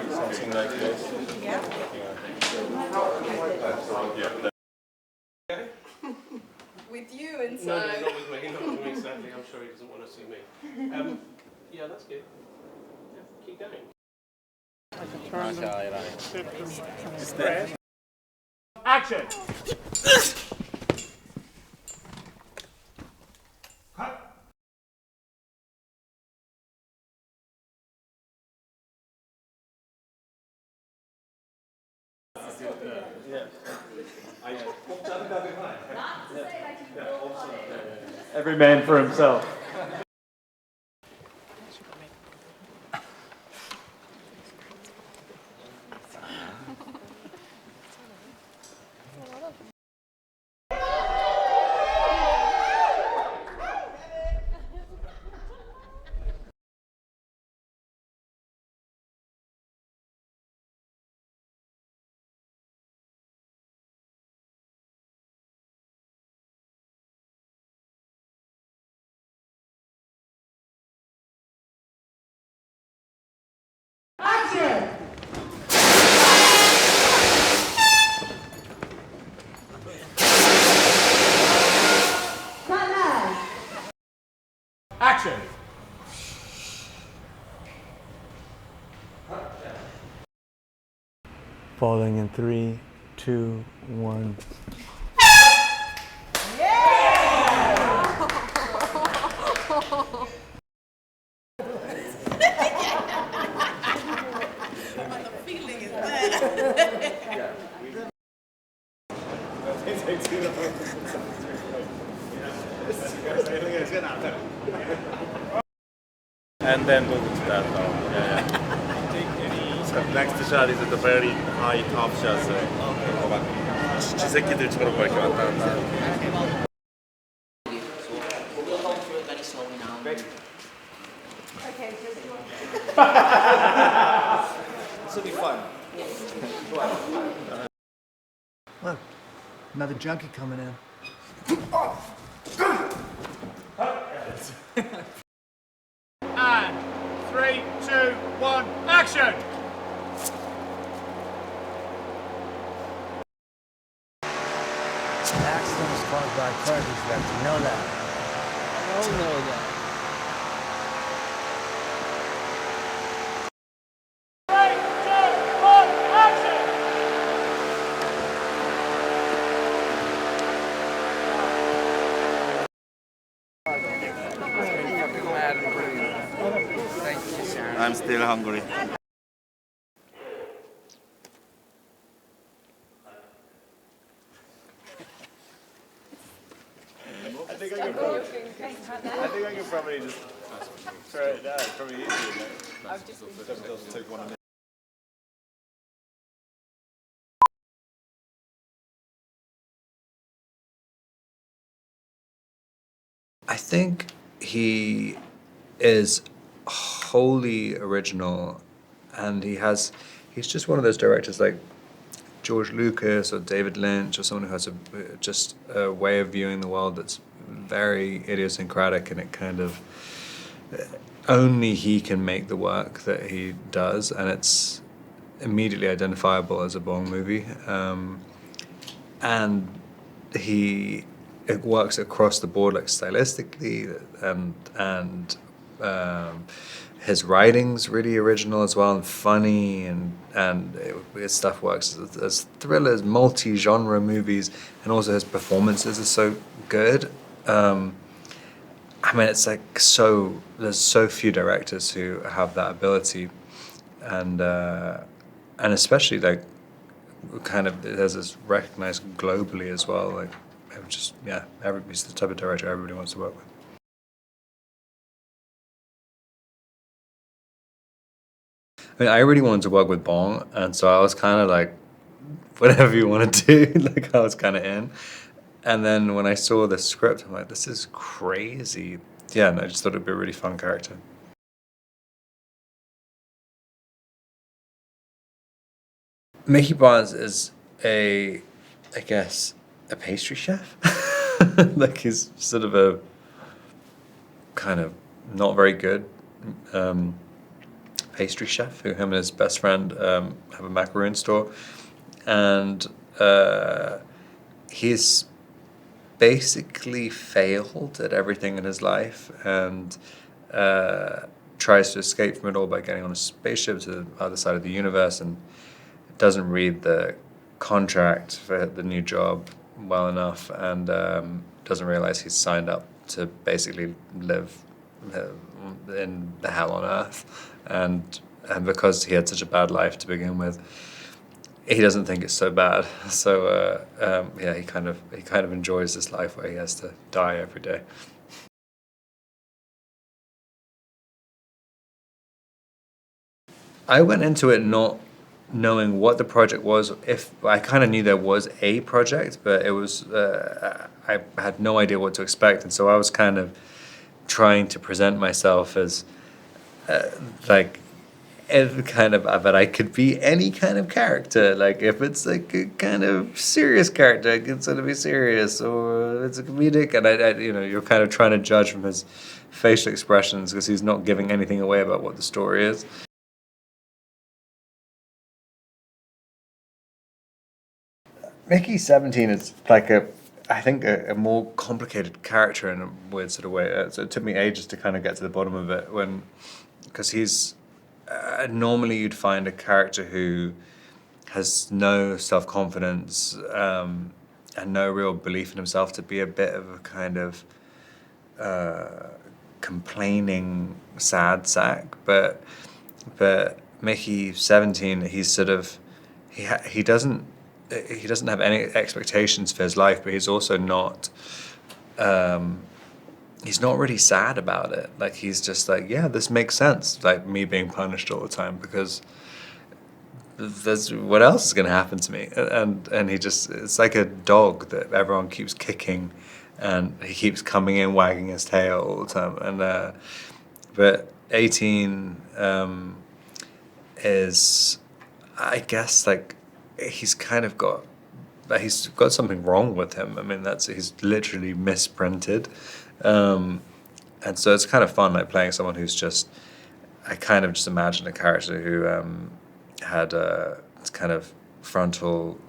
Something like this. Yeah. Yeah. With you inside. No, not with me, not with me, sadly. I'm sure he doesn't want to see me. Yeah, that's good. Yeah, keep going. Action! Every man for himself. Action! Falling in 3, 2, 1. Feeling is there. And then move it to that down. Yeah. So next shot is the very high top shot. So 막 쥐새끼들처럼 막 이렇게 왔다 갔다. Okay, just This will be fun. Look, another junkie coming in. And 3, 2, 1, action! The accident was caused by car defect. You know that. I don't know that. 3, 2, 1, action! I'm still hungry. I think I can probably just try it out. It's probably easier. Just take one. I think he is wholly original, and he's just one of those directors like George Lucas or David Lynch or someone who has just a way of viewing the world that's very idiosyncratic, and it kind of only he can make the work that he does, and it's immediately identifiable as a Bong movie. And it works across the board, like stylistically, and his writing's really original as well, and funny, and his stuff works as thrillers, multi-genre movies, and also his performances are so good. I mean, it's like there's so few directors who have that ability, and especially like kind of there's this recognized globally as well. Like, he's the type of director everybody wants to work with. I mean, I really wanted to work with Bong, and so I was kind of like, whatever you want to do, like I was kind of in. And then when I saw the script, I'm like, this is crazy. Yeah, and I just thought it'd be a really fun character. Mickey Barnes is I guess, a pastry chef. Like he's sort of a kind of not very good pastry chef who him and his best friend have a macaroon store, and he's basically failed at everything in his life and tries to escape from it all by getting on a spaceship to the other side of the universe, and doesn't read the contract for the new job well enough, and doesn't realize he's signed up to basically live in the hell on earth, and because he had such a bad life to begin with, he doesn't think it's so bad. So yeah, he kind of enjoys this life where he has to die every day. I went into it not knowing what the project was. If I kind of knew there was a project, but it was I had no idea what to expect, and so I was kind of trying to present myself as like that I could be any kind of character. Like if it's like a kind of serious character, I can sort of be serious, or it's a comedic, and I you're kind of trying to judge from his facial expressions because he's not giving anything away about what the story is. Mickey 17 is like I think a more complicated character in a weird sort of way. So it took me ages to kind of get to the bottom of it because he's normally you'd find a character who has no self-confidence and no real belief in himself to be a bit of a kind of complaining sad sack, but Mickey 17, he's sort of he doesn't have any expectations for his life, but he's also not he's not really sad about it. Like he's just like, yeah, this makes sense, like me being punished all the time, because there's what else is going to happen to me, and he just, it's like a dog that everyone keeps kicking and he keeps coming in wagging his tail all the time. And but 18 is, I guess, like he's got something wrong with him. I mean, he's literally misprinted, and so it's kind of fun, like playing someone who's just, I kind of just imagined a character who had kind of frontal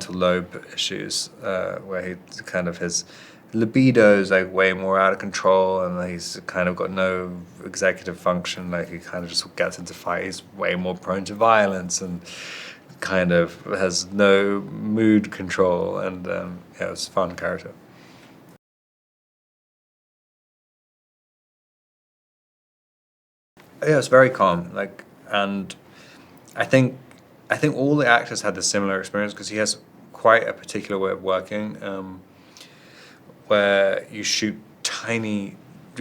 lobe issues, where he kind of, his libido is like way more out of control, and he's kind of got no executive function. Like he kind of just gets into fight. He's way more prone to violence and kind of has no mood control, and yeah, it was a fun character. Yeah, it's very calm. Like, and I think all the actors had the similar experience because he has quite a particular way of working, where you're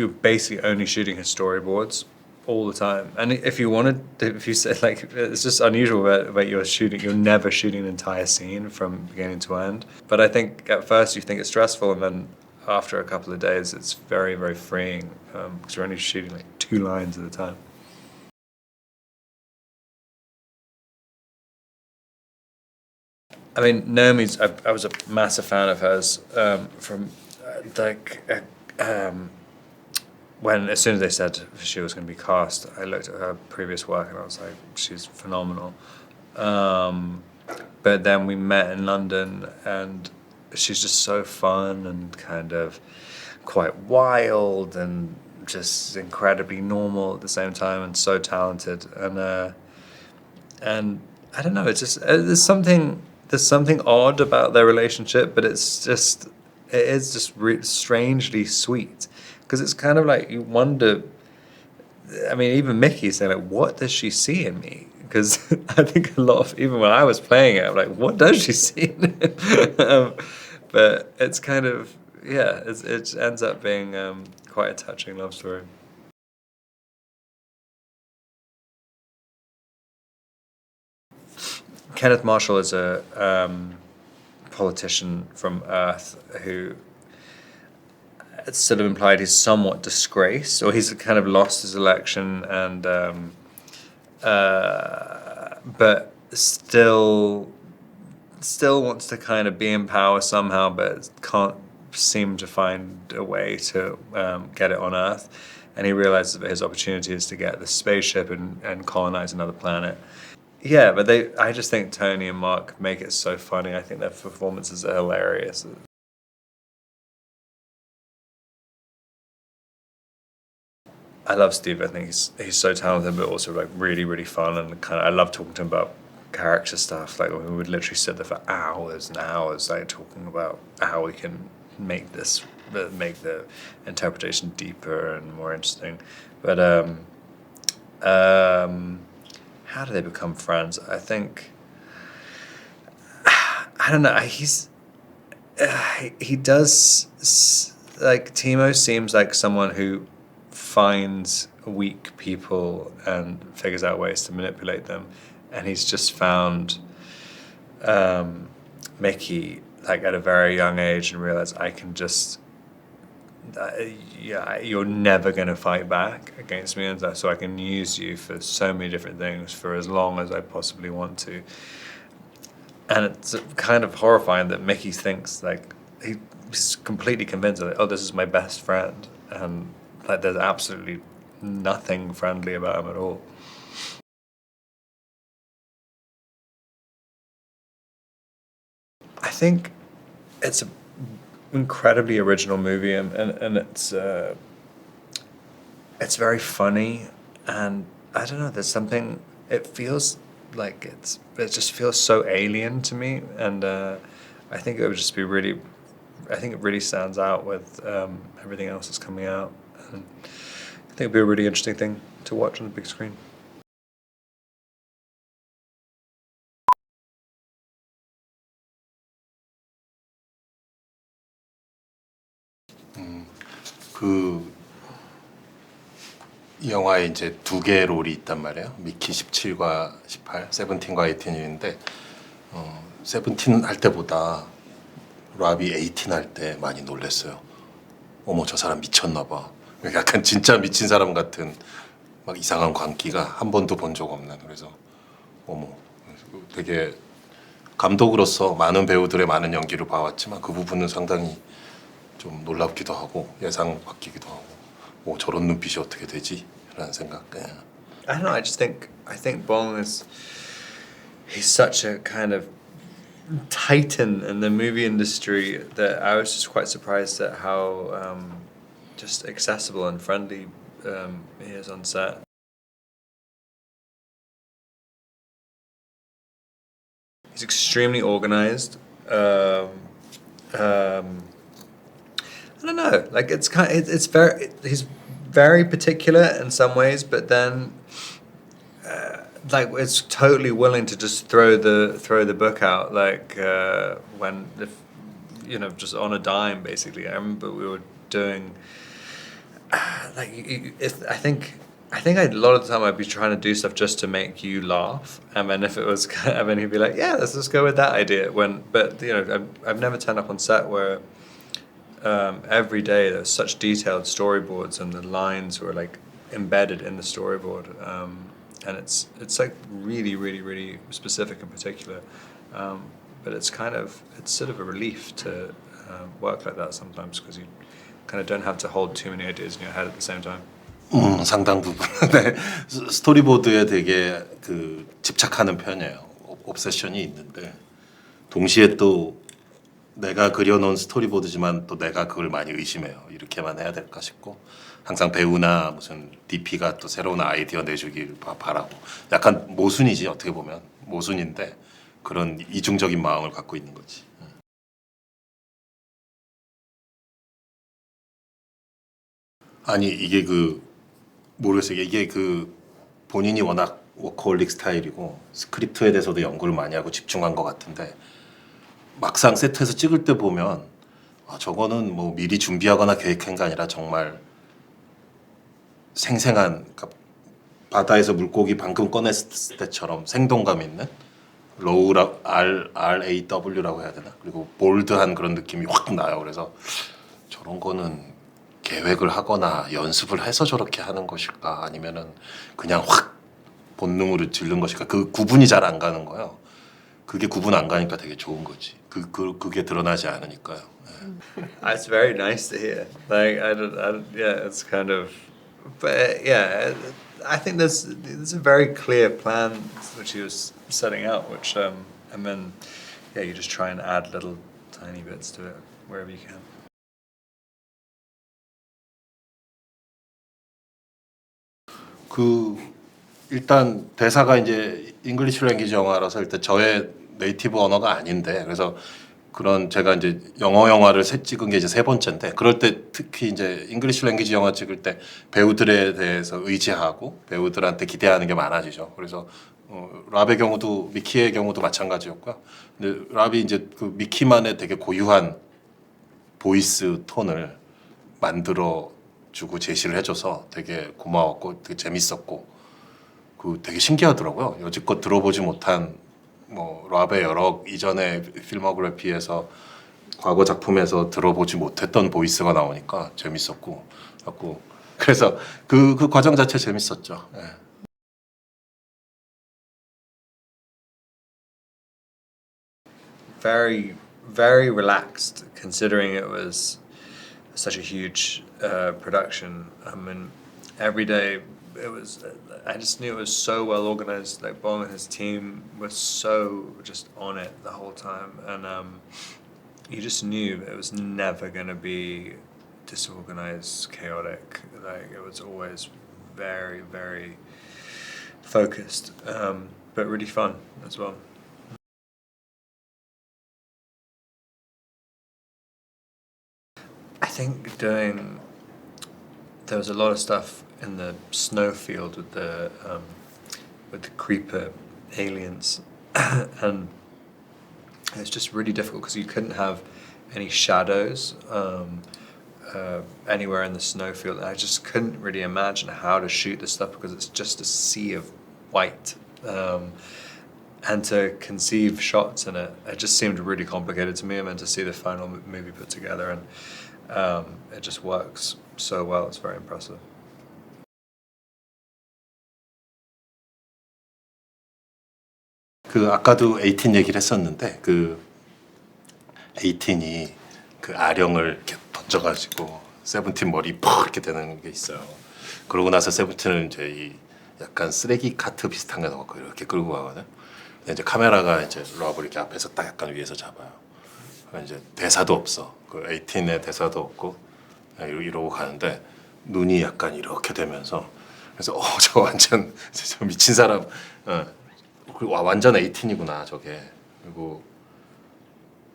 basically only shooting his storyboards all the time. And if you say, like, it's just unusual that you're never shooting an entire scene from beginning to end. But I think at first you think it's stressful, and then after a couple of days it's very, very freeing, because you're only shooting like 2 lines at a time. I mean, Naomi's, I was a massive fan of hers from when, as soon as they said she was going to be cast, I looked at her previous work and I was like, she's phenomenal. But then we met in London, and she's just so fun and kind of quite wild and just incredibly normal at the same time, and so talented. And I don't know, it's just there's something odd about their relationship, but it is just strangely sweet, because it's kind of like you wonder. I mean, even Mickey's saying, like, what does she see in me? Because I think a lot of, even when I was playing it, I'm like, what does she see in him? But it's kind of, yeah, it ends up being quite a touching love story. Kenneth Marshall is a politician from Earth who, it's sort of implied he's somewhat disgraced, or he's kind of lost his election, and but still wants to kind of be in power somehow, but can't seem to find a way to get it on Earth. and he realizes that his opportunity is to get the spaceship and colonize another planet. Yeah, but I just think Tony and Mark make it so funny. I think their performances are hilarious. I love Steve. I think he's so talented, but also like really, really fun, and kind of I love talking to him about character stuff. Like we would literally sit there for hours and hours, like talking about how we can make the interpretation deeper and more interesting. But how do they become friends? I think I don't know. He does like Timo seems like someone who finds weak people and figures out ways to manipulate them, and he's just found Mickey like at a very young age and realized I can just you're never going to fight back against me, and so I can use you for so many different things for as long as I possibly want to. And it's kind of horrifying that Mickey thinks like he's completely convinced that, oh, this is my best friend, and like there's absolutely nothing friendly about him at all. I think it's an incredibly original movie, and it's very funny, and I don't know, there's something, it feels like it just feels so alien to me, and I think it would just be really, I think it really stands out with everything else that's coming out, and I think it'd be a really interesting thing to watch on the big screen. 그 영화에 이제 두 개의 롤이 있단 말이에요. 미키 17과 18, 세븐틴과 18인데 세븐틴 할 때보다 라비 18 할 때 많이 놀랬어요. 어머, 저 사람 미쳤나 봐. 약간 진짜 미친 사람 같은 막 이상한 광기가 한 번도 본 적 없는. 그래서 어머, 되게 감독으로서 많은 배우들의 많은 연기를 봐왔지만 그 부분은 상당히 좀 놀랍기도 하고 예상 바뀌기도 하고 뭐 저런 눈빛이 어떻게 되지? 라는 생각. I don't know. I think Bong he's such a kind of titan in the movie industry that I was just quite surprised at how just accessible and friendly he is on set. He's extremely organized. I don't know. Like he's very particular in some ways, but then like it's totally willing to just throw the book out like when just on a dime basically. I remember we were doing like I think a lot of the time I'd be trying to do stuff just to make you laugh, and then if it was, and then he'd be like, yeah, let's just go with that idea. But I've never turned up on set where every day there's such detailed storyboards and the lines were like embedded in the storyboard, and it's like really, really, really specific and particular. But it's sort of a relief to work like that sometimes because you kind of don't have to hold too many ideas in your head at the same time. 상당 부분. 네. 스토리보드에 되게 그 집착하는 편이에요. 옵세션이 있는데 동시에 또 내가 그려놓은 스토리보드지만 또 내가 그걸 많이 의심해요. 이렇게만 해야 될까 싶고 항상 배우나 무슨 DP가 또 새로운 아이디어 내주길 바라고 약간 모순이지 어떻게 보면 모순인데 그런 이중적인 마음을 갖고 있는 거지. 아니 이게 모르겠어요. 이게 본인이 워낙 워커홀릭 스타일이고 스크립트에 대해서도 연구를 많이 하고 집중한 것 같은데 막상 세트에서 찍을 때 보면 저거는 뭐 미리 준비하거나 계획한 게 아니라 정말 생생한 그러니까 바다에서 물고기 방금 꺼냈을 때처럼 생동감 있는 RAW라고 해야 되나? 그리고 볼드한 그런 느낌이 확 나요. 그래서 저런 거는 계획을 하거나 연습을 해서 저렇게 하는 것일까 아니면은 그냥 확 본능으로 질른 것일까 그 구분이 잘 안 가는 거예요. 그게 구분 안 가니까 되게 좋은 거지. 그게 드러나지 않으니까요. It's very nice to hear. Like yeah, it's kind of but yeah, I think there's a very clear plan which he was setting out, which and then yeah, you just try and add little tiny bits to it wherever you can. 그 일단 대사가 이제 잉글리시 랭귀지 영화라서 일단 저의 네이티브 언어가 아닌데 그래서 그런 제가 이제 영어 영화를 찍은 게 이제 세 번째인데 그럴 때 특히 이제 잉글리시 랭귀지 영화 찍을 때 배우들에 대해서 의지하고 배우들한테 기대하는 게 많아지죠. 그래서 랍의 경우도 미키의 경우도 마찬가지였고요. 근데 랍이 이제 그 미키만의 되게 고유한 보이스 톤을 만들어 주고 제시를 해줘서 되게 고마웠고 되게 재밌었고 그 되게 신기하더라고요. 여지껏 들어보지 못한 뭐 랍의 여러 이전의 필모그래피에서 과거 작품에서 들어보지 못했던 보이스가 나오니까 재밌었고 갖고 그래서 그 과정 자체 재밌었죠. 예. Very, very relaxed, considering it was such a huge production. I mean, every day it was. I just knew it was so well organized. Like Bong and his team was so just on it the whole time, and you just knew it was never going to be disorganized, chaotic. Like it was always very, very focused, but really fun as well. I think there was a lot of stuff in the snowfield with the creeper aliens, and it's just really difficult because you couldn't have any shadows anywhere in the snowfield. I just couldn't really imagine how to shoot this stuff because it's just a sea of white. And to conceive shots in it, it just seemed really complicated to me. And then to see the final movie put together, and it just works so well. It's very impressive. 그 아까도 18 얘기를 했었는데 그 18이 그 아령을 이렇게 던져가지고 세븐틴 머리 퍽 이렇게 되는 게 있어요. 그러고 나서 세븐틴은 이제 이 약간 쓰레기 카트 비슷한 거 넣고 이렇게 끌고 가거든. 근데 이제 카메라가 이제 럽을 이렇게 앞에서 딱 약간 위에서 잡아요. 이제 대사도 없어. 그 18의 대사도 없고 이러고 가는데 눈이 약간 이렇게 되면서 그래서 저 완전 저 미친 사람. 와, 완전 18이구나 저게. 그리고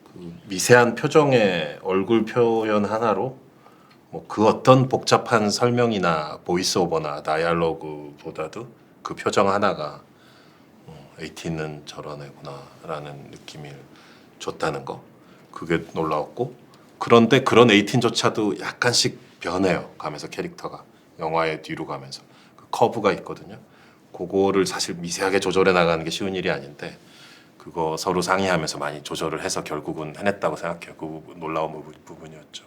그 미세한 표정의 얼굴 표현 하나로 뭐 그 어떤 복잡한 설명이나 보이스오버나 다이얼로그보다도 그 표정 하나가 18은 저런 애구나라는 느낌을 줬다는 거. 그게 놀라웠고 그런데 그런 18조차도 약간씩 변해요. 가면서 캐릭터가 영화의 뒤로 가면서 그 커브가 있거든요. 그거를 사실 미세하게 조절해 나가는 게 쉬운 일이 아닌데 그거 서로 상의하면서 많이 조절을 해서 결국은 해냈다고 생각해요. 그 부분, 놀라운 부분이었죠.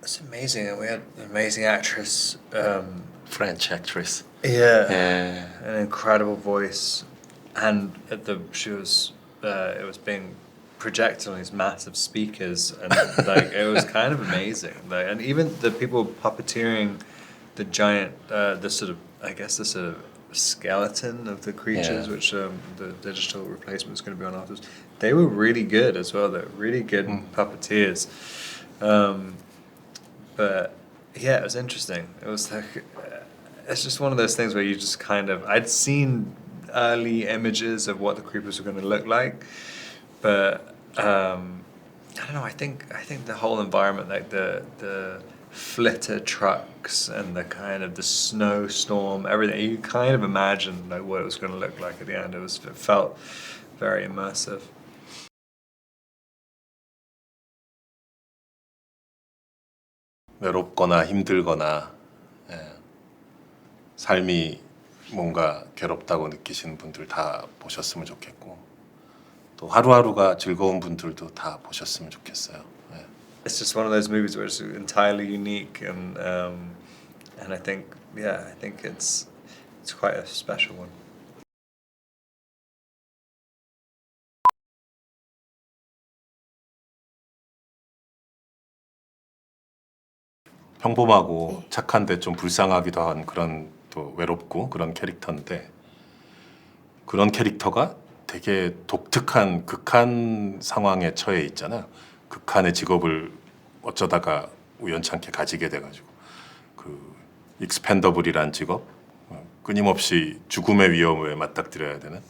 It's amazing. And we had an amazing actress. French actress. Yeah, an incredible voice, and she was it was being projected on these massive speakers, and like it was kind of amazing. Like, and even the people puppeteering the giant, the sort of skeleton of the creatures, Yeah. which the digital replacement is going to be on afterwards. They were really good as well. They're really good puppeteers. But yeah, it was interesting. It was like it's just one of those things where you just kind of I'd seen early images of what the creepers were going to look like, but I don't know. I think the whole environment, like the flitter trucks and the kind of the snowstorm, everything, you kind of imagine like what it was going to look like at the end. It felt very immersive. 외롭거나 힘들거나 삶이 뭔가 괴롭다고 느끼시는 분들 다 보셨으면 좋겠고 또 하루하루가 즐거운 분들도 다 보셨으면 좋겠어요. It's just one of those movies where it's entirely unique, and I think it's quite a special one. 평범하고 착한데 좀 불쌍하기도 한 그런 또 외롭고 그런 캐릭터인데 그런 캐릭터가 되게 독특한 극한 상황에 처해 있잖아요. 극한의 직업을 어쩌다가 우연찮게 가지게 돼가지고 그 익스펜더블이란 직업, 끊임없이 죽음의 위험에 맞닥뜨려야 되는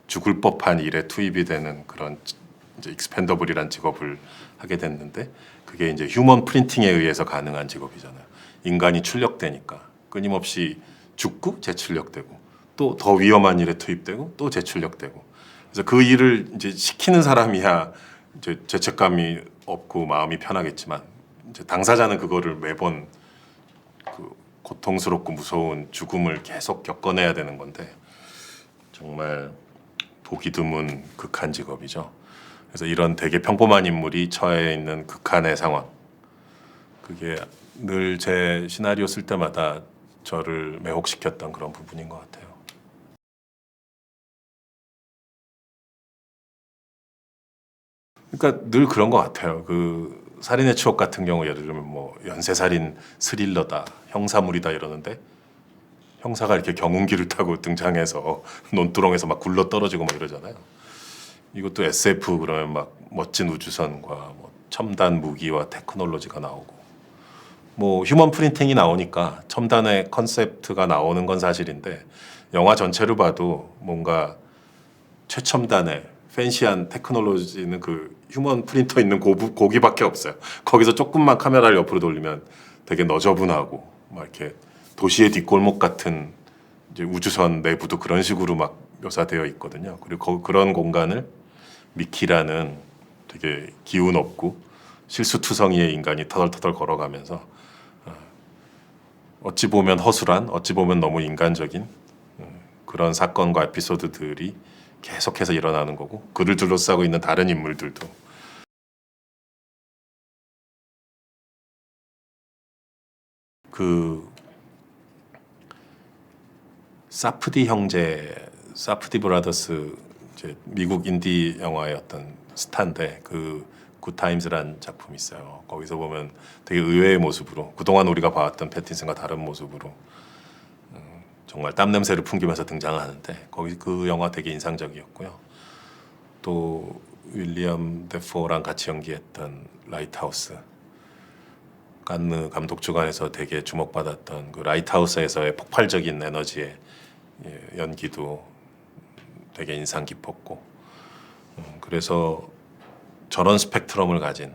죽을 법한 일에 투입이 되는 그런 이제 익스펜더블이란 직업을 하게 됐는데 그게 이제 휴먼 프린팅에 의해서 가능한 직업이잖아요. 인간이 출력되니까 끊임없이 죽고 재출력되고 또 더 위험한 일에 투입되고 또 재출력되고 그래서 그 일을 이제 시키는 사람이야 이제 죄책감이 없고 마음이 편하겠지만 이제 당사자는 그거를 매번 그 고통스럽고 무서운 죽음을 계속 겪어내야 되는 건데 정말 보기 드문 극한 직업이죠. 그래서 이런 되게 평범한 인물이 처해 있는 극한의 상황 그게 늘 제 시나리오 쓸 때마다 저를 매혹시켰던 그런 부분인 것 같아요. 그러니까 늘 그런 것 같아요. 그 살인의 추억 같은 경우 예를 들면 뭐 연쇄살인 스릴러다, 형사물이다 이러는데 형사가 이렇게 경운기를 타고 등장해서 논두렁에서 막 굴러 떨어지고 막 이러잖아요. 이것도 SF 그러면 막 멋진 우주선과 뭐 첨단 무기와 테크놀로지가 나오고 뭐 휴먼 프린팅이 나오니까 첨단의 컨셉트가 나오는 건 사실인데 영화 전체를 봐도 뭔가 최첨단의 팬시한 테크놀로지는 그 휴먼 프린터 있는 고기밖에 없어요. 거기서 조금만 카메라를 옆으로 돌리면 되게 너저분하고 막 이렇게 도시의 뒷골목 같은 이제 우주선 내부도 그런 식으로 막 묘사되어 있거든요. 그리고 그런 공간을 미키라는 되게 기운 없고 실수투성이의 인간이 터덜터덜 걸어가면서 어찌 보면 허술한, 어찌 보면 너무 인간적인 그런 사건과 에피소드들이 계속해서 일어나는 거고 그를 둘러싸고 있는 다른 인물들도 그 사프디 형제, 사프디 브라더스 이제 미국 인디 영화의 어떤 스타인데 그 굿타임즈란 작품이 있어요. 거기서 보면 되게 의외의 모습으로 그동안 우리가 봐왔던 패틴슨과 다른 모습으로 정말 땀 냄새를 풍기면서 등장하는데 거기 그 영화 되게 인상적이었고요. 또 윌리엄 데포랑 같이 연기했던 라이트하우스 칸느 감독 주관에서 되게 주목받았던 그 라이트하우스에서의 폭발적인 에너지의 연기도 되게 인상 깊었고 그래서 저런 스펙트럼을 가진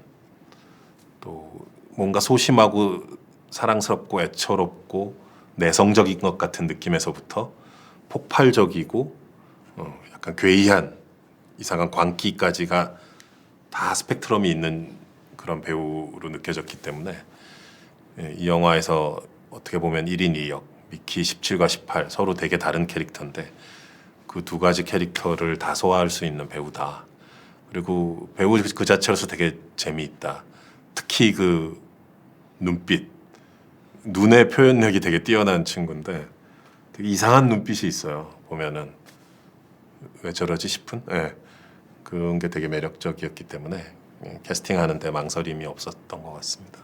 또 뭔가 소심하고 사랑스럽고 애처롭고 내성적인 것 같은 느낌에서부터 폭발적이고 약간 괴이한 이상한 광기까지가 다 스펙트럼이 있는 그런 배우로 느껴졌기 때문에 이 영화에서 어떻게 보면 1인 2역 미키 17과 18 서로 되게 다른 캐릭터인데 그 두 가지 캐릭터를 다 소화할 수 있는 배우다. 그리고 배우 그 자체로서 되게 재미있다. 특히 그 눈빛, 눈의 표현력이 되게 뛰어난 친구인데 되게 이상한 눈빛이 있어요. 보면은 왜 저러지 싶은? 네. 그런 게 되게 매력적이었기 때문에 캐스팅하는데 망설임이 없었던 것 같습니다.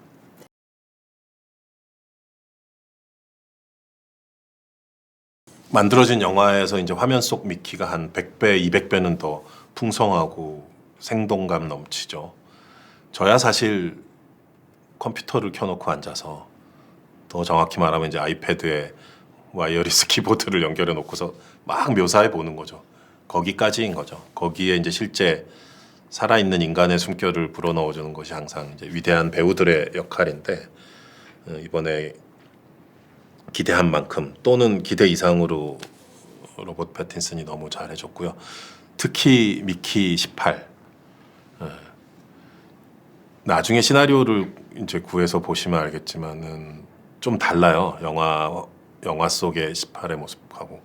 만들어진 영화에서 이제 화면 속 미키가 한 100배, 200배는 더 풍성하고 생동감 넘치죠. 저야 사실 컴퓨터를 켜놓고 앉아서 더 정확히 말하면 이제 아이패드에 와이어리스 키보드를 연결해 놓고서 막 묘사해 보는 거죠. 거기까지인 거죠. 거기에 이제 실제 살아있는 인간의 숨결을 불어넣어주는 것이 항상 이제 위대한 배우들의 역할인데 이번에 기대한 만큼 또는 기대 이상으로 로버트 패틴슨이 너무 잘해줬고요. 특히 미키 18 나중에 시나리오를 이제 구해서 보시면 알겠지만은 좀 달라요. 영화 속의 18의 모습하고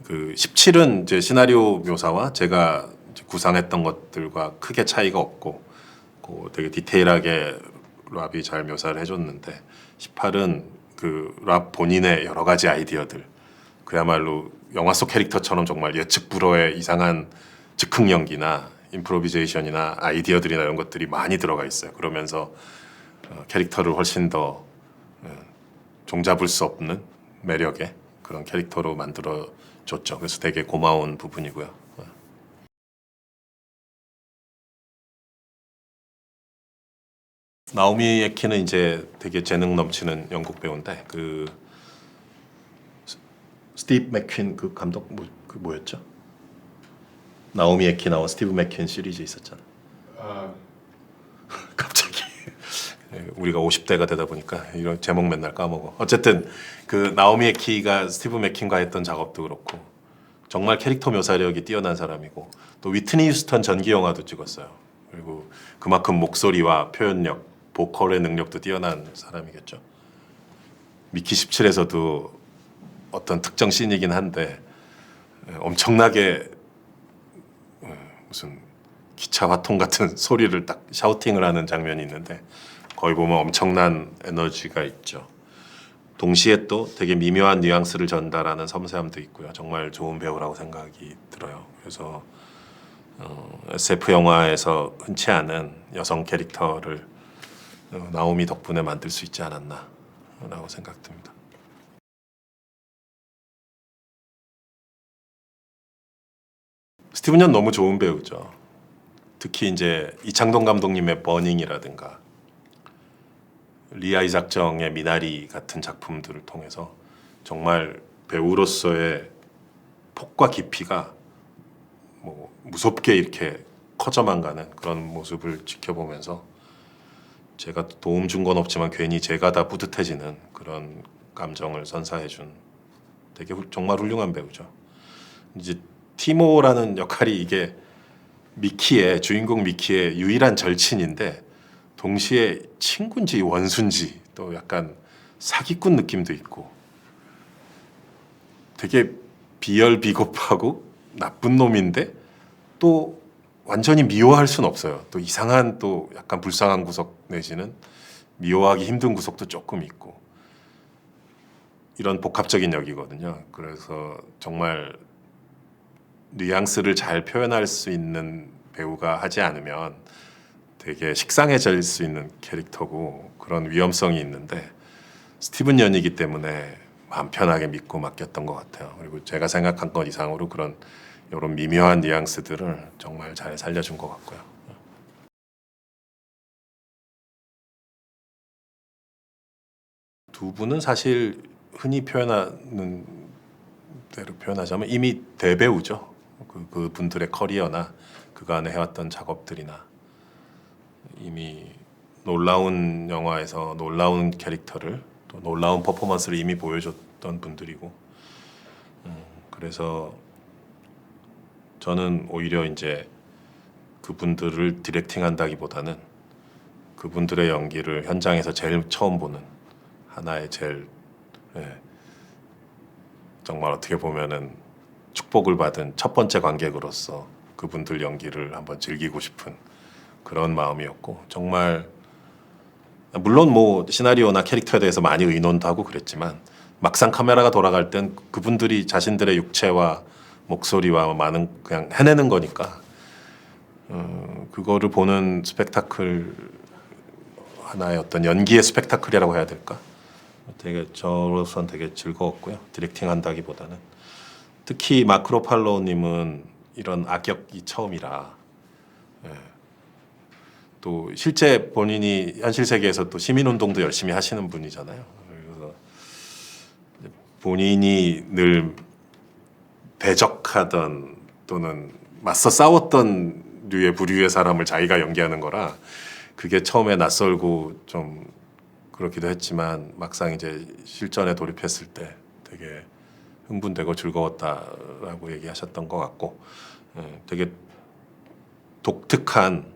그 17은 이제 시나리오 묘사와 제가 이제 구상했던 것들과 크게 차이가 없고 되게 디테일하게 랍이 잘 묘사를 해줬는데 18은 그 랍 본인의 여러 가지 아이디어들 그야말로 영화 속 캐릭터처럼 정말 예측 불허의 이상한 즉흥 연기나 임프로비제이션이나 아이디어들이나 이런 것들이 많이 들어가 있어요. 그러면서 캐릭터를 훨씬 더 종잡을 수 없는 매력의 그런 캐릭터로 만들어 줬죠. 그래서 되게 고마운 부분이고요. 나오미 에키는 이제 되게 재능 넘치는 영국 배우인데 그 스티브 맥퀸 그 감독 그 뭐였죠? 나오미 에키 나온 스티브 맥퀸 시리즈 있었잖아. 갑자기 우리가 50대가 되다 보니까 이런 제목 맨날 까먹어. 어쨌든 그 나오미 에키가 스티브 맥퀸과 했던 작업도 그렇고 정말 캐릭터 묘사력이 뛰어난 사람이고 또 위트니 휴스턴 전기 영화도 찍었어요. 그리고 그만큼 목소리와 표현력, 보컬의 능력도 뛰어난 사람이겠죠. 미키 17에서도 어떤 특정 씬이긴 한데 엄청나게 무슨 기차 화통 같은 소리를 딱 샤우팅을 하는 장면이 있는데 거기 보면 엄청난 에너지가 있죠. 동시에 또 되게 미묘한 뉘앙스를 전달하는 섬세함도 있고요. 정말 좋은 배우라고 생각이 들어요. 그래서 SF 영화에서 흔치 않은 여성 캐릭터를 나오미 덕분에 만들 수 있지 않았나라고 생각됩니다. 스티븐 연 너무 좋은 배우죠. 특히 이제 이창동 감독님의 버닝이라든가 리아 이삭정의 미나리 같은 작품들을 통해서 정말 배우로서의 폭과 깊이가 뭐 무섭게 이렇게 커져만 가는 그런 모습을 지켜보면서 제가 도움 준 건 없지만 괜히 제가 다 뿌듯해지는 그런 감정을 선사해준 되게 정말 훌륭한 배우죠. 이제 티모라는 역할이 이게 미키의 주인공 미키의 유일한 절친인데 동시에 친구인지 원수인지 또 약간 사기꾼 느낌도 있고 되게 비열비겁하고 나쁜 놈인데 또 완전히 미워할 수는 없어요. 또 이상한 또 약간 불쌍한 구석 내지는 미워하기 힘든 구석도 조금 있고 이런 복합적인 역이거든요. 그래서 정말 뉘앙스를 잘 표현할 수 있는 배우가 하지 않으면 되게 식상해질 수 있는 캐릭터고 그런 위험성이 있는데 스티븐 연이기 때문에 마음 편하게 믿고 맡겼던 것 같아요. 그리고 제가 생각한 것 이상으로 그런 이런 미묘한 뉘앙스들을 정말 잘 살려준 것 같고요. 두 분은 사실 흔히 표현하는 대로 표현하자면 이미 대배우죠. 그 분들의 커리어나 그간에 해왔던 작업들이나 이미 놀라운 영화에서 놀라운 캐릭터를 또 놀라운 퍼포먼스를 이미 보여줬던 분들이고 그래서 저는 오히려 이제 그분들을 디렉팅한다기보다는 그분들의 연기를 현장에서 제일 처음 보는 하나의 제일 정말 어떻게 보면은 축복을 받은 첫 번째 관객으로서 그분들 연기를 한번 즐기고 싶은 그런 마음이었고 정말 물론 뭐 시나리오나 캐릭터에 대해서 많이 의논도 하고 그랬지만 막상 카메라가 돌아갈 땐 그분들이 자신들의 육체와 목소리와 많은 그냥 해내는 거니까 그거를 보는 스펙타클 하나의 어떤 연기의 스펙타클이라고 해야 될까? 되게 저로서는 되게 즐거웠고요. 디렉팅 한다기보다는 특히 마크로 팔로우님은 이런 악역이 처음이라 또 실제 본인이 현실 세계에서 또 시민운동도 열심히 하시는 분이잖아요. 그래서 본인이 늘 대적하던 또는 맞서 싸웠던 류의 부류의 사람을 자기가 연기하는 거라 그게 처음에 낯설고 좀 그렇기도 했지만 막상 이제 실전에 돌입했을 때 되게 흥분되고 즐거웠다라고 얘기하셨던 것 같고 되게 독특한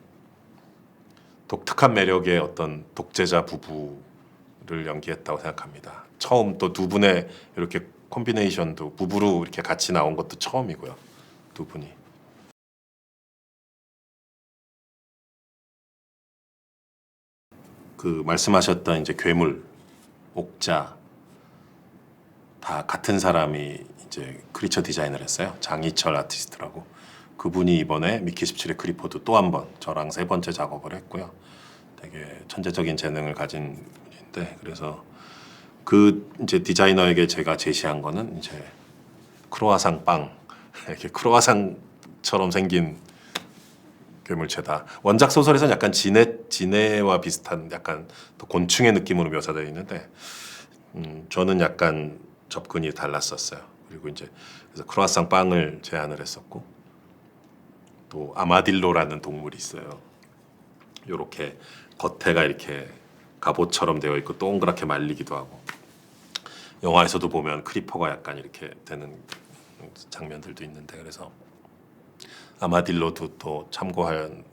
매력의 어떤 독재자 부부를 연기했다고 생각합니다. 처음 또 두 분의 이렇게 콤비네이션도 부부로 이렇게 같이 나온 것도 처음이고요. 두 분이. 그 말씀하셨던 이제 괴물, 옥자 다 같은 사람이 이제 크리처 디자인을 했어요. 장희철 아티스트라고. 그분이 이번에 미키 17의 크리포드 또 한 번 저랑 세 번째 작업을 했고요. 되게 천재적인 재능을 가진 분인데 그래서 그 이제 디자이너에게 제가 제시한 거는 이제 크로와상 빵 이렇게 크로와상처럼 생긴 괴물체다. 원작 소설에서는 약간 진해와 비슷한 약간 더 곤충의 느낌으로 묘사되어 있는데 저는 약간 접근이 달랐었어요. 그리고 이제 그래서 크로와상 빵을 제안을 했었고 또 아마딜로라는 동물이 있어요. 요렇게 겉에가 이렇게 갑옷처럼 되어 있고 동그랗게 말리기도 하고 영화에서도 보면 크리퍼가 약간 이렇게 되는 장면들도 있는데 그래서 아마딜로도 또 참고하는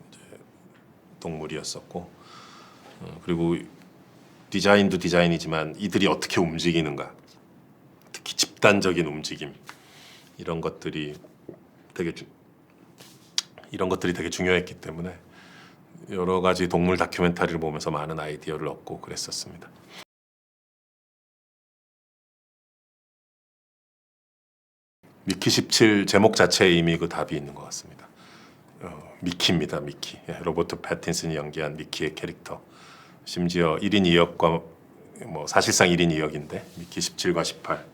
이제 동물이었었고 그리고 디자인도 디자인이지만 이들이 어떻게 움직이는가 특히 집단적인 움직임 이런 것들이 되게 중요했기 때문에 여러 가지 동물 다큐멘터리를 보면서 많은 아이디어를 얻고 그랬었습니다. 미키 17 제목 자체에 이미 그 답이 있는 것 같습니다. 미키입니다. 미키. 로버트 패틴슨이 연기한 미키의 캐릭터. 심지어 1인 2역과 뭐 사실상 1인 2역인데 미키 17과 18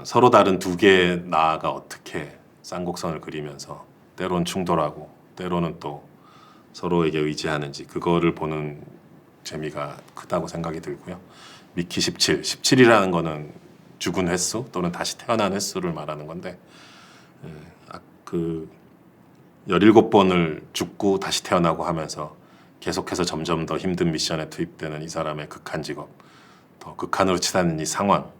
서로 다른 두 개의 나가 어떻게 쌍곡선을 그리면서 때론 충돌하고 때로는 또 서로에게 의지하는지 그거를 보는 재미가 크다고 생각이 들고요. 미키 17, 17이라는 거는 죽은 횟수 또는 다시 태어난 횟수를 말하는 건데 그 17번을 죽고 다시 태어나고 하면서 계속해서 점점 더 힘든 미션에 투입되는 이 사람의 극한 직업, 더 극한으로 치닫는 이 상황,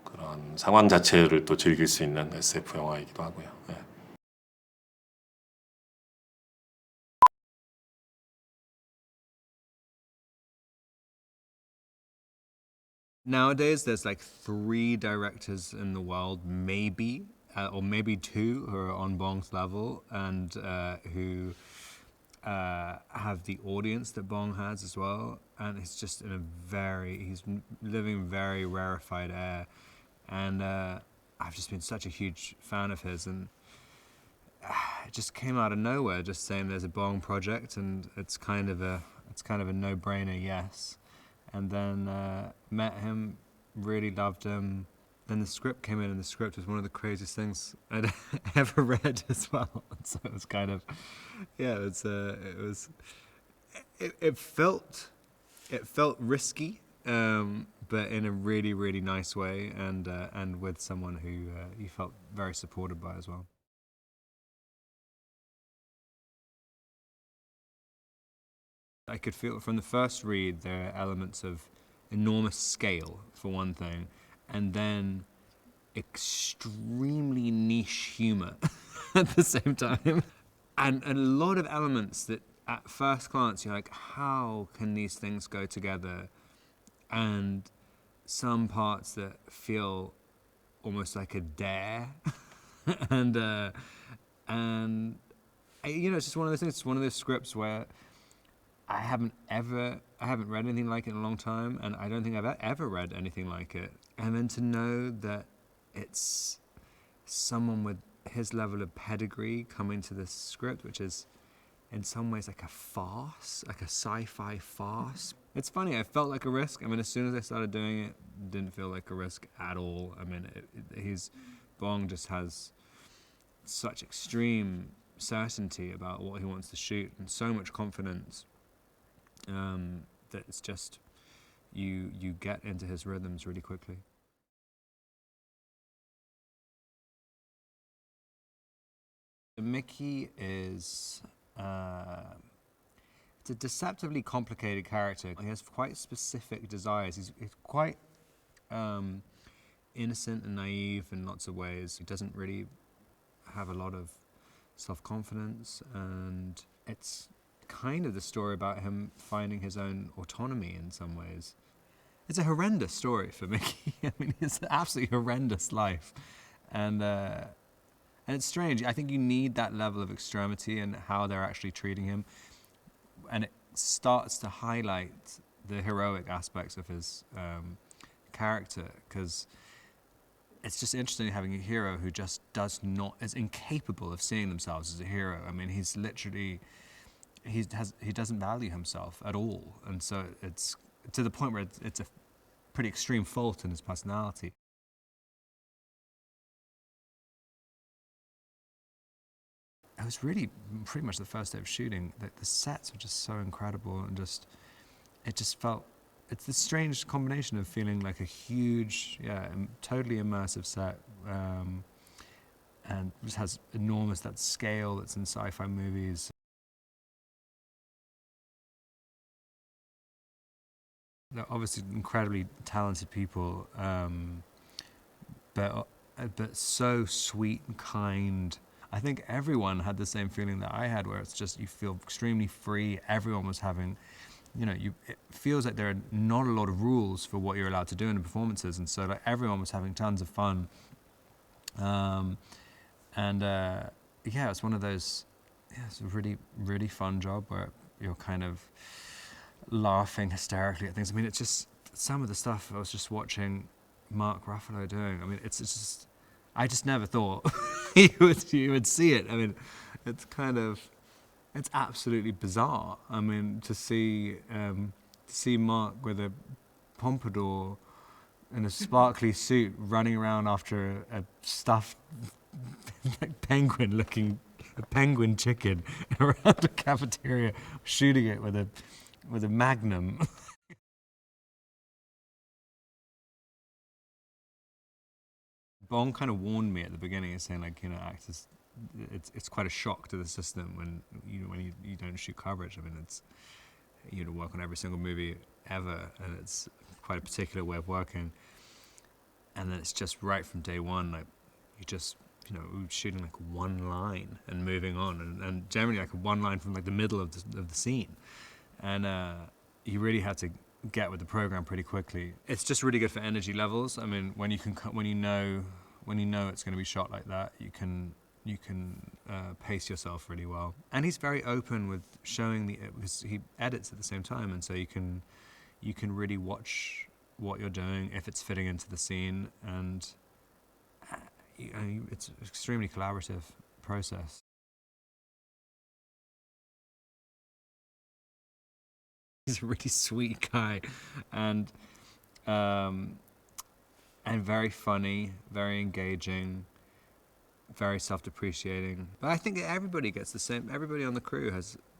그런 상황 자체를 또 즐길 수 있는 SF 영화이기도 하고요. Nowadays, there's like 3 directors in the world, maybe, or maybe 2 who are on Bong's level and who have the audience that Bong has as well. And it's just he's living very rarefied air. And I've just been such a huge fan of his, and it just came out of nowhere, just saying there's a Bong project, and it's kind of a no-brainer, yes. And then met him, really loved him. Then the script came in, and the script was one of the craziest things I'd ever read as well. So it was kind of, yeah, it felt risky, but in a really, really nice way, and with someone who you felt very supported by as well. I could feel from the first read there are elements of enormous scale, for one thing, and then extremely niche humor at the same time. And a lot of elements that at first glance you're like, how can these things go together? And some parts that feel almost like a dare. and you know, it's just one of those things, it's one of those scripts where I haven't read anything like it in a long time, and I don't think I've ever read anything like it. And then to know that it's someone with his level of pedigree coming to this script, which is in some ways like a farce, like a sci-fi farce. It's funny, I felt like a risk. I mean, as soon as I started doing it, didn't feel like a risk at all. I mean, Bong just has such extreme certainty about what he wants to shoot and so much confidence. That it's just you get into his rhythms really quickly. Mickey is it's a deceptively complicated character. He has quite specific desires. He's quite innocent and naive in lots of ways. He doesn't really have a lot of self-confidence, and it's kind of the story about him finding his own autonomy in some ways. It's a horrendous story for Mickey. I mean, it's an absolutely horrendous life. And it's strange. I think you need that level of extremity and how they're actually treating him. And it starts to highlight the heroic aspects of his character, because it's just interesting having a hero who just is incapable of seeing themselves as a hero. I mean, he's literally, he doesn't value himself at all, and so it's to the point where it's a pretty extreme fault in his personality. It was really pretty much the first day of shooting. The sets were just so incredible, and it just felt, it's this strange combination of feeling like a huge, totally immersive set, and just has enormous, that scale that's in sci-fi movies. They're obviously incredibly talented people, but so sweet and kind. I think everyone had the same feeling that I had, where it's just, you feel extremely free. Everyone was having, it feels like there are not a lot of rules for what you're allowed to do in the performances, and so like everyone was having tons of fun. It's one of those, it's a really, really fun job where you're kind of laughing hysterically at things. I mean, it's just some of the stuff I was just watching Mark Ruffalo doing. I mean, it's just, I just never thought you would see it. I mean, it's absolutely bizarre. I mean, to see Mark with a pompadour in a sparkly suit running around after a stuffed penguin chicken around a cafeteria, shooting it with a Magnum. Bong kind of warned me at the beginning, saying like, actors, it's quite a shock to the system when you don't shoot coverage. I mean, it's to work on every single movie ever, and it's quite a particular way of working. And then it's just right from day one, like you just we were shooting like one line and moving on, and generally like one line from like the middle of the scene, and you really had to get with the program pretty quickly. It's just really good for energy levels. I mean, when you know it's going to be shot like that, you can pace yourself really well. And he's very open with showing because he edits at the same time, and so you can really watch what you're doing if it's fitting into the scene, and it's an extremely collaborative process. He's a really sweet guy, and very funny, very engaging, very self-depreciating. But I think everybody gets the same. Everybody on the crew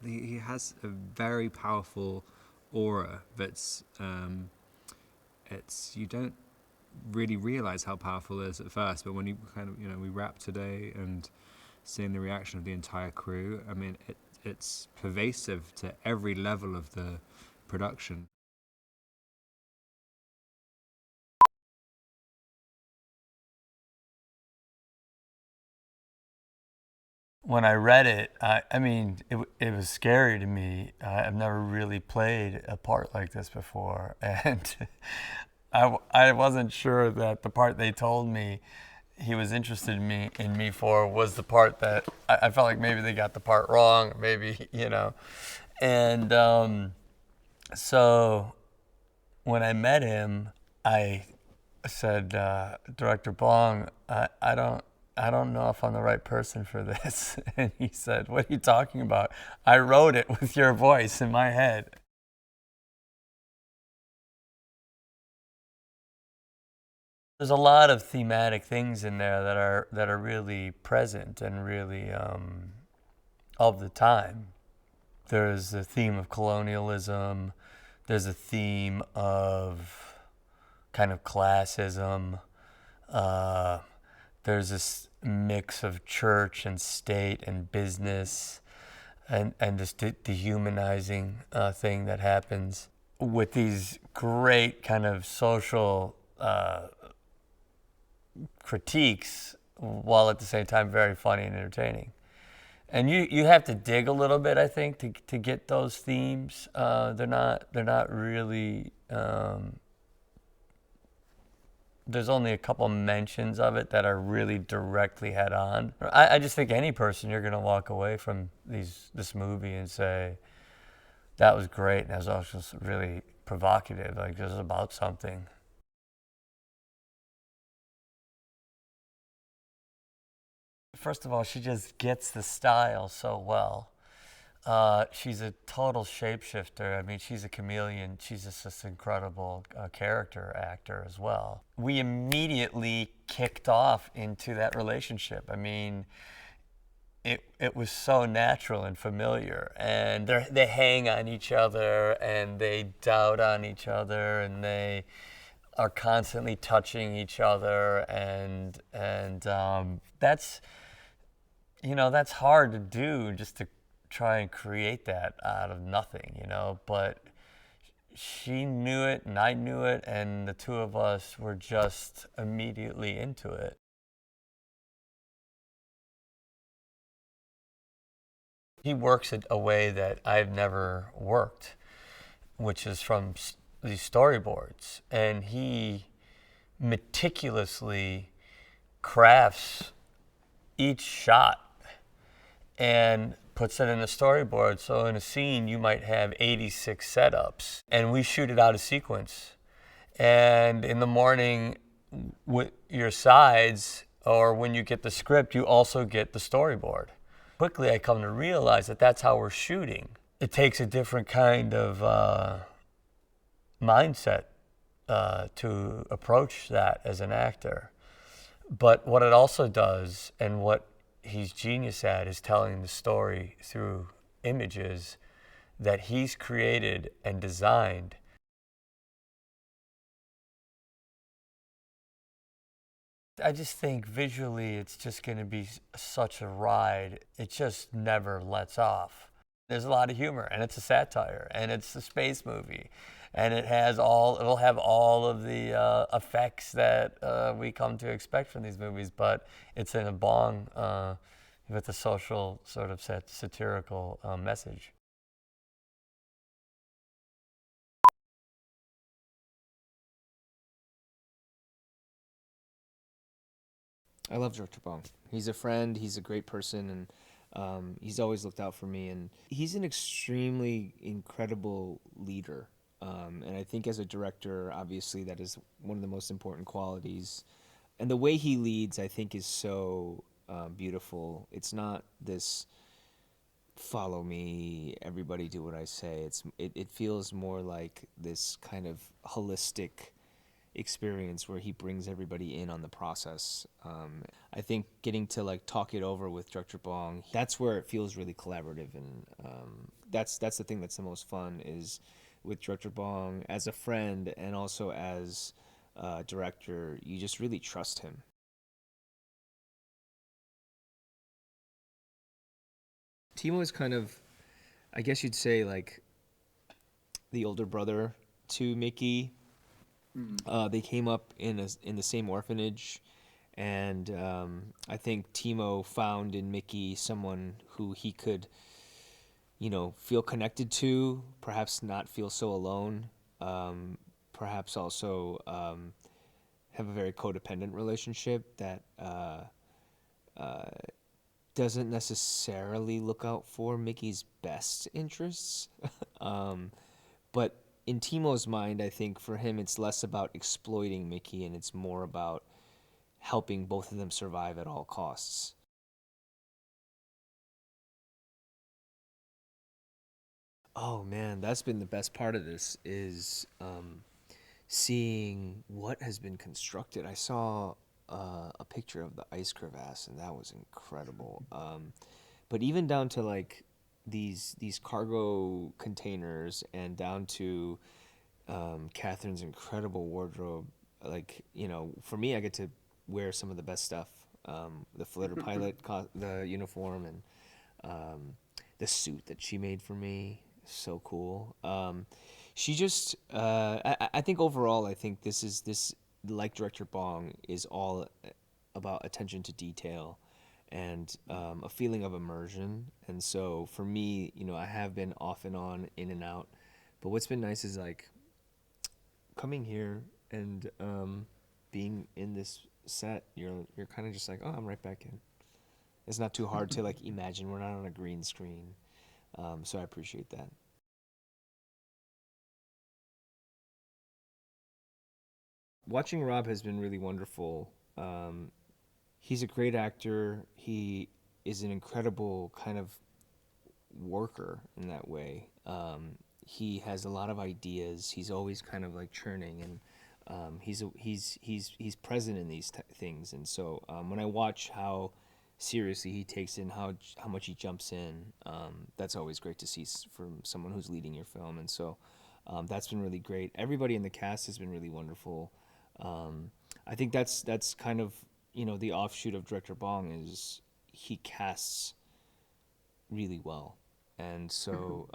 he has a very powerful aura that's you don't really realize how powerful it is at first, but when you kind of we wrap today and seeing the reaction of the entire crew, I mean it's pervasive to every level of the production. When I read it, I mean, it was scary to me. I've never really played a part like this before, and I wasn't sure that the part they told me he was interested in me for was the part that I felt like maybe they got the part wrong, maybe, and so when I met him, I said, Director Bong, I don't know if I'm the right person for this. And he said, what are you talking about? I wrote it with your voice in my head. There's a lot of thematic things in there that are really present and really of the time. There's a theme of colonialism. There's a theme of kind of classism. There's this mix of church and state and business, and this dehumanizing thing that happens with these great kind of social critiques, while at the same time very funny and entertaining. And you have to dig a little bit, I think, to get those themes. They're not really. There's only a couple mentions of it that are really directly head on. I just think any person, you're gonna walk away from this movie and say, that was great, and that was also really provocative. Like, this is about something. First of all, she just gets the style so well. She's a total shapeshifter. I mean, she's a chameleon. She's just this incredible character actor as well. We immediately kicked off into that relationship. I mean, it was so natural and familiar, and they hang on each other, and they doubt on each other, and they are constantly touching each other, and that's, you know, that's hard to do, just to try and create that out of nothing, you know. But she knew it, and I knew it, and the two of us were just immediately into it. He works it a way that I've never worked, which is from these storyboards, and he meticulously crafts each shot and puts it in a storyboard. So in a scene, you might have 86 setups, and we shoot it out of sequence. And in the morning, with your sides, or when you get the script, you also get the storyboard. Quickly, I come to realize that that's how we're shooting. It takes a different kind of mindset to approach that as an actor. But what it also does, and what he's genius at, is telling the story through images that he's created and designed. I just think visually it's just going to be such a ride. It just never lets off. There's a lot of humor, and it's a satire, and it's a space movie, and it'll have all of the effects that we come to expect from these movies, but it's in a bong with a social sort of satirical message. I love Director Bong. He's a friend. He's a great person, and he's always looked out for me. And he's an extremely incredible leader. And I think as a director, obviously, that is one of the most important qualities. And the way he leads, I think, is so beautiful. It's not this follow me, everybody do what I say. It feels more like this kind of holistic experience where he brings everybody in on the process. I think getting to like talk it over with Director Bong, that's where it feels really collaborative, and that's the thing that's the most fun, is with Director Bong as a friend and also as a director. You just really trust him. Timo is kind of, I guess you'd say, like the older brother to Mickey. They came up in the same orphanage, and I think Timo found in Mickey someone who he could, feel connected to, perhaps not feel so alone, perhaps also have a very codependent relationship that doesn't necessarily look out for Mickey's best interests. But in Timo's mind, I think for him, it's less about exploiting Mickey, and it's more about helping both of them survive at all costs. Oh man, that's been the best part of this, is seeing what has been constructed. I saw a picture of the ice crevasse, and that was incredible. But even down to like these cargo containers, and down to Catherine's incredible wardrobe. Like, for me, I get to wear some of the best stuff. The Flitter pilot, the uniform, and the suit that she made for me, so cool. She just, I think overall, I think this, like Director Bong, is all about attention to detail and a feeling of immersion. And so for me, I have been off and on, in and out. But what's been nice is like coming here and being in this set. You're kind of just like, oh, I'm right back in. It's not too hard to like imagine. We're not on a green screen, so I appreciate that. Watching Rob has been really wonderful. He's a great actor. He is an incredible kind of worker in that way. He has a lot of ideas. He's always kind of like churning, and he's present in these things. And so when I watch how seriously he takes in how much he jumps in, that's always great to see from someone who's leading your film. And so that's been really great. Everybody in the cast has been really wonderful. I think that's kind of, you know, the offshoot of director Bong is he casts really well. And so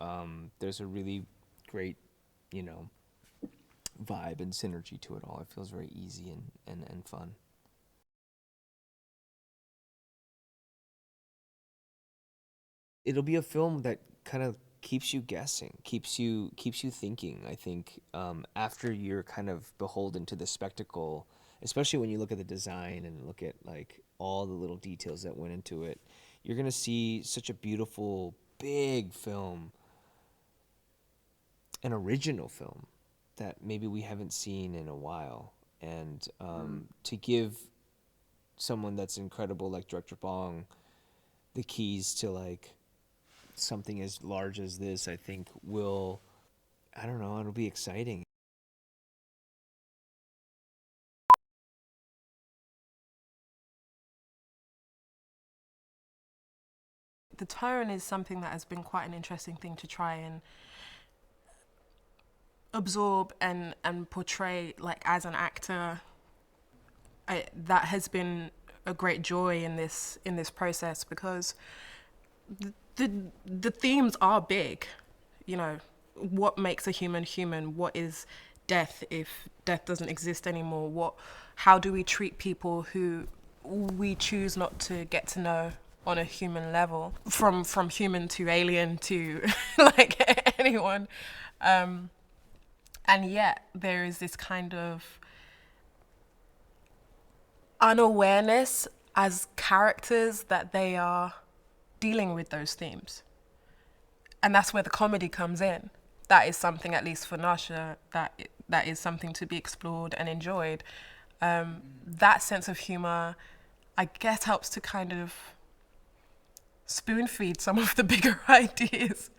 there's a really great, you know, vibe and synergy to it all. It feels very easy and fun. It'll be a film that kind of keeps you guessing, keeps you thinking. I think after you're kind of beholden to the spectacle, especially when you look at the design and look at like all the little details that went into it, you're gonna see such a beautiful, big film, an original film that maybe we haven't seen in a while. And to give someone that's incredible like Director Bong the keys to like something as large as this, I think will, I don't know, it'll be exciting. The tone is something that has been quite an interesting thing to try and absorb and portray, like as an actor. That has been a great joy in this process, because the themes are big. You know, what makes a human human? What is death if death doesn't exist anymore? How do we treat people who we choose not to get to know on a human level, from human to alien to like anyone? And yet there is this kind of unawareness as characters that they are dealing with those themes. And that's where the comedy comes in. That is something, at least for Nasha, that is something to be explored and enjoyed. That sense of humor, I guess, helps to kind of spoon feed some of the bigger ideas,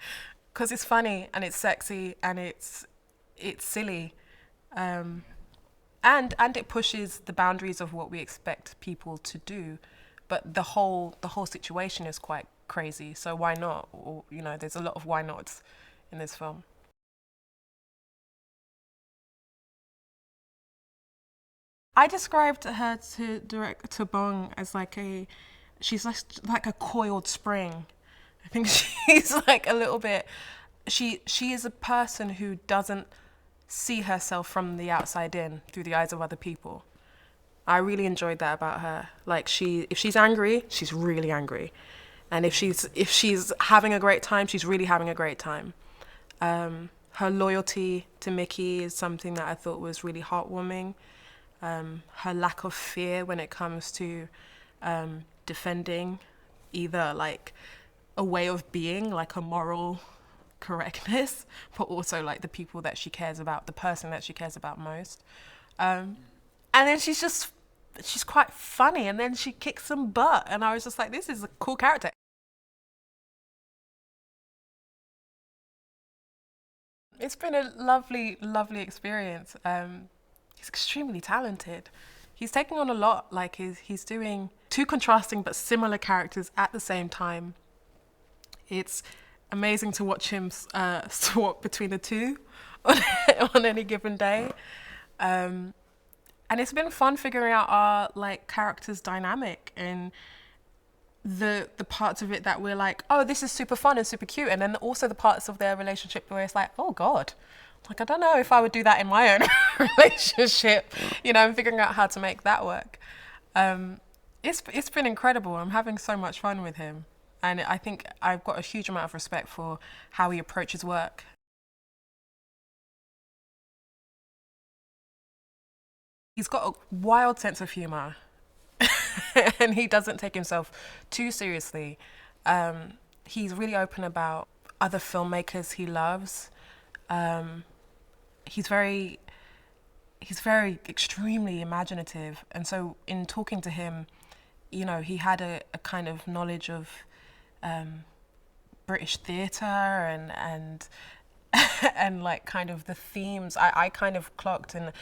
because it's funny and it's sexy and it's silly, and it pushes the boundaries of what we expect people to do. But the whole situation is quite crazy, so why not? Or, you know, there's a lot of why nots in this film. I described her to Director Bong as she's like a coiled spring. I think she's like a little bit, she is a person who doesn't see herself from the outside in through the eyes of other people. I really enjoyed that about her. Like if she's angry, she's really angry. And if she's having a great time, she's really having a great time. Her loyalty to Mickey is something that I thought was really heartwarming. Her lack of fear when it comes to defending either like a way of being, like a moral correctness, but also like the people that she cares about, the person that she cares about most. And then she's quite funny, and then she kicks some butt, and I was just like, this is a cool character. It's been a lovely, lovely experience. He's extremely talented. He's taking on a lot. Like he's doing two contrasting but similar characters at the same time. It's amazing to watch him swap between the two on any given day. And it's been fun figuring out our like characters' dynamic and the parts of it that we're like, oh, this is super fun and super cute, and then also the parts of their relationship where it's like, oh God, like I don't know if I would do that in my own relationship, you know, and figuring out how to make that work. It's been incredible. I'm having so much fun with him, and I think I've got a huge amount of respect for how he approaches work. He's got a wild sense of humor and he doesn't take himself too seriously. He's really open about other filmmakers he loves. He's very extremely imaginative. And so in talking to him, you know, he had a kind of knowledge of British theatre and and like kind of the themes I kind of clocked, and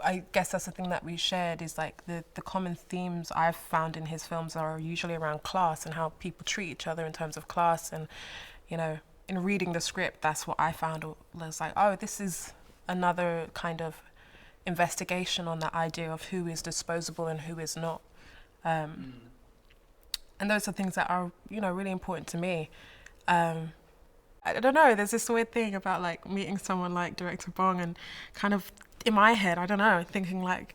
I guess that's the thing that we shared is like the common themes I've found in his films are usually around class and how people treat each other in terms of class. And you know, in reading the script, that's what I found was like, oh, this is another kind of investigation on that idea of who is disposable and who is not. And those are things that are, you know, really important to me. I don't know, there's this weird thing about like meeting someone like director Bong and kind of in my head, I don't know, thinking like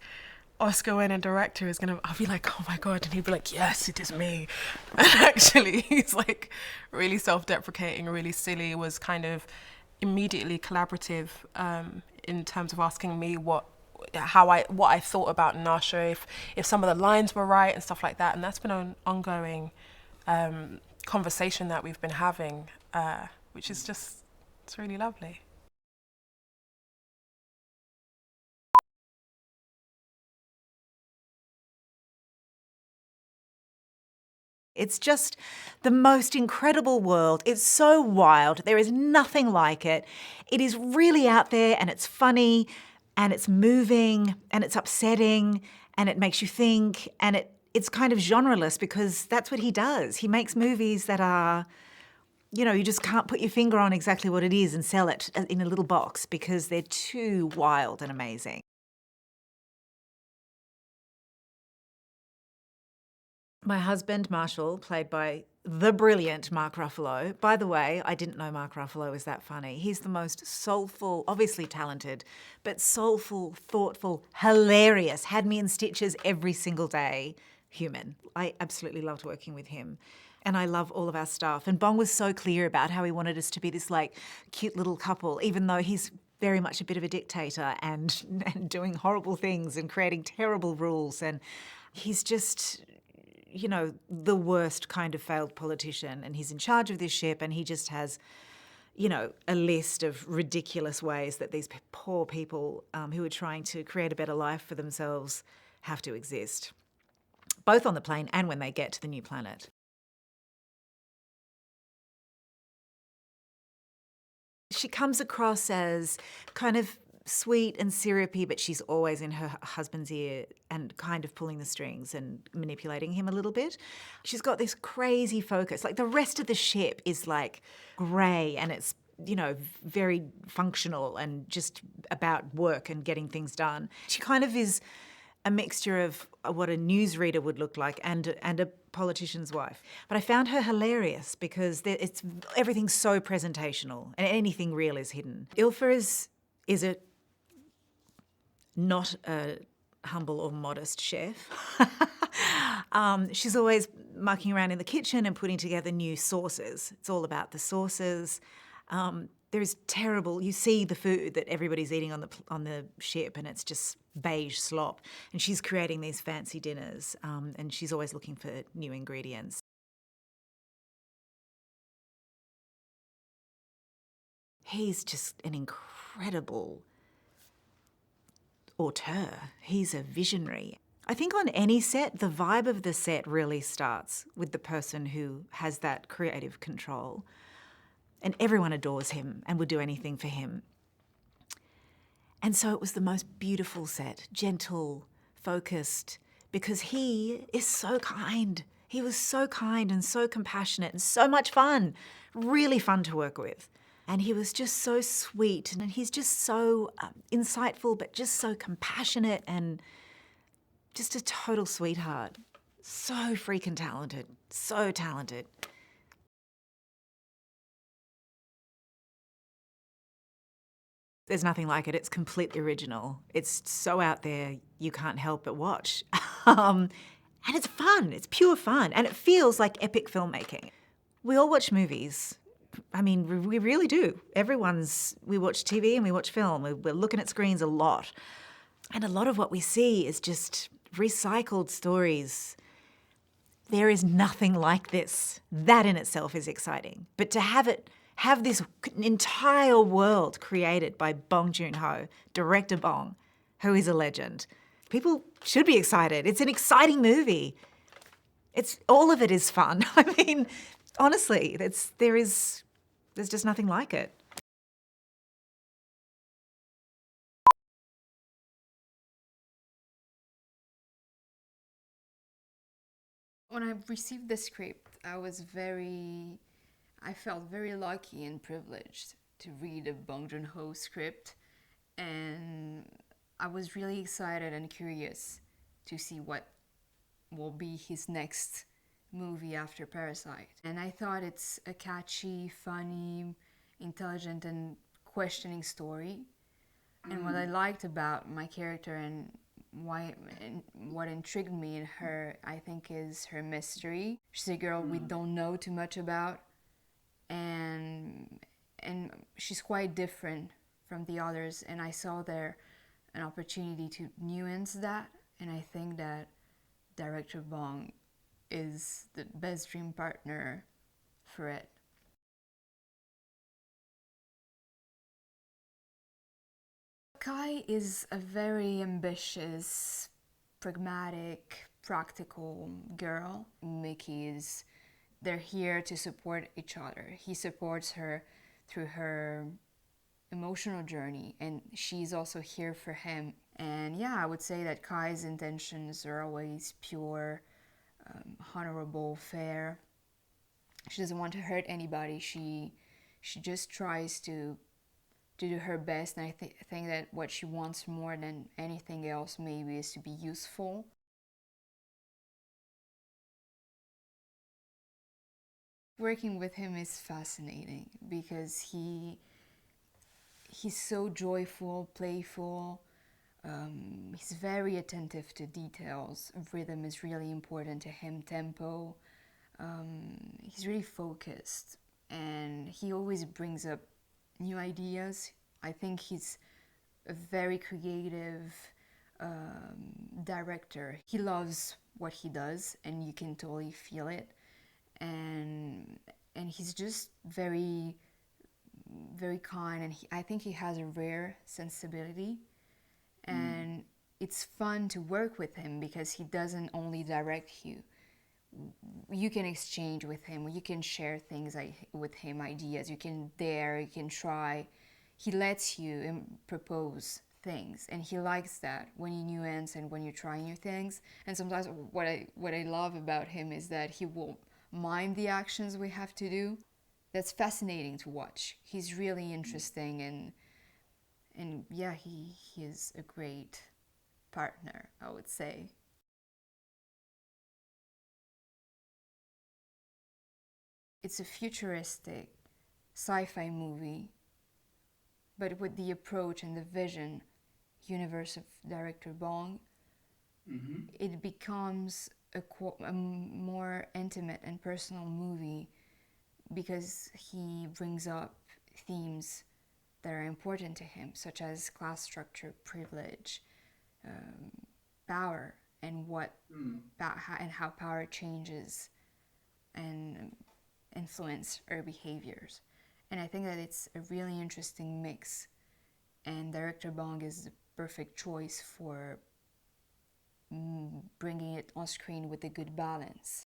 Oscar-winning director is gonna, I'll be like, oh my God, and he'd be like, yes, it is me. And actually he's like really self-deprecating, really silly, was kind of immediately collaborative in terms of asking me what I thought about Nasha, if some of the lines were right and stuff like that. And that's been an ongoing conversation that we've been having, which is just, it's really lovely. It's just the most incredible world. It's so wild. There is nothing like it. It is really out there, and it's funny, and it's moving, and it's upsetting, and it makes you think, and it's kind of genreless because that's what he does. He makes movies that are, you know, you just can't put your finger on exactly what it is and sell it in a little box because they're too wild and amazing. My husband, Marshall, played by the brilliant Mark Ruffalo. By the way, I didn't know Mark Ruffalo was that funny. He's the most soulful, obviously talented, but soulful, thoughtful, hilarious, had me in stitches every single day human. I absolutely loved working with him. And I love all of our staff. And Bong was so clear about how he wanted us to be this like cute little couple, even though he's very much a bit of a dictator and doing horrible things and creating terrible rules. And he's just, you know, the worst kind of failed politician, and he's in charge of this ship, and he just has, you know, a list of ridiculous ways that these poor people who are trying to create a better life for themselves have to exist, both on the plane and when they get to the new planet. She comes across as kind of sweet and syrupy, but she's always in her husband's ear and kind of pulling the strings and manipulating him a little bit. She's got this crazy focus. Like the rest of the ship is like grey and it's, you know, very functional and just about work and getting things done. She kind of is a mixture of what a newsreader would look like and a politician's wife. But I found her hilarious because everything's so presentational and anything real is hidden. Ilsa is not a humble or modest chef. She's always mucking around in the kitchen and putting together new sauces. It's all about the sauces. There's terrible, you see the food that everybody's eating on the ship and it's just beige slop. And she's creating these fancy dinners and she's always looking for new ingredients. He's just an incredible auteur. He's a visionary. I think on any set, the vibe of the set really starts with the person who has that creative control. And everyone adores him and would do anything for him. And so it was the most beautiful set, gentle, focused, because he is so kind. He was so kind and so compassionate and so much fun, really fun to work with. And he was just so sweet, and he's just so insightful, but just so compassionate and just a total sweetheart. So freaking talented, so talented. There's nothing like it. It's completely original. It's so out there, you can't help but watch. And it's fun, it's pure fun, and it feels like epic filmmaking. We all watch movies. I mean, we really do. We watch TV and we watch film. We're looking at screens a lot. And a lot of what we see is just recycled stories. There is nothing like this. That in itself is exciting. But to have this entire world created by Bong Joon-ho, director Bong, who is a legend, people should be excited. It's an exciting movie. All of it is fun. I mean, Honestly, there's just nothing like it. When I received the script, I felt very lucky and privileged to read a Bong Joon-ho script, and I was really excited and curious to see what will be his next movie after Parasite. And I thought it's a catchy, funny, intelligent, and questioning story. And what I liked about my character and what intrigued me in her, I think, is her mystery. She's a girl we don't know too much about, and she's quite different from the others. And I saw there an opportunity to nuance that, and I think that director Bong is the best dream partner for it. Kai is a very ambitious, pragmatic, practical girl. They're here to support each other. He supports her through her emotional journey, and she's also here for him. And yeah, I would say that Kai's intentions are always pure, honorable, fair. She doesn't want to hurt anybody. She just tries to do her best, and I think that what she wants more than anything else maybe is to be useful. Working with him is fascinating because he's so joyful, playful. He's very attentive to details. Rhythm is really important to him, tempo. He's really focused, and he always brings up new ideas. I think he's a very creative director. He loves what he does, and you can totally feel it. And he's just very, very kind, and I think he has a rare sensibility. And it's fun to work with him because he doesn't only direct you. You can exchange with him, you can share things with him, ideas, you can dare, you can try. He lets you propose things, and he likes that when you nuance and when you try new things. And sometimes what I love about him is that he will mind the actions we have to do. That's fascinating to watch. He's really interesting, and yeah, he is a great partner, I would say. It's a futuristic sci-fi movie, but with the approach and the vision, universe of director Bong, it becomes a more intimate and personal movie because he brings up themes that are important to him, such as class structure, privilege, power, and how power changes and influence our behaviors. And I think that it's a really interesting mix, and director Bong is the perfect choice for bringing it on screen with a good balance.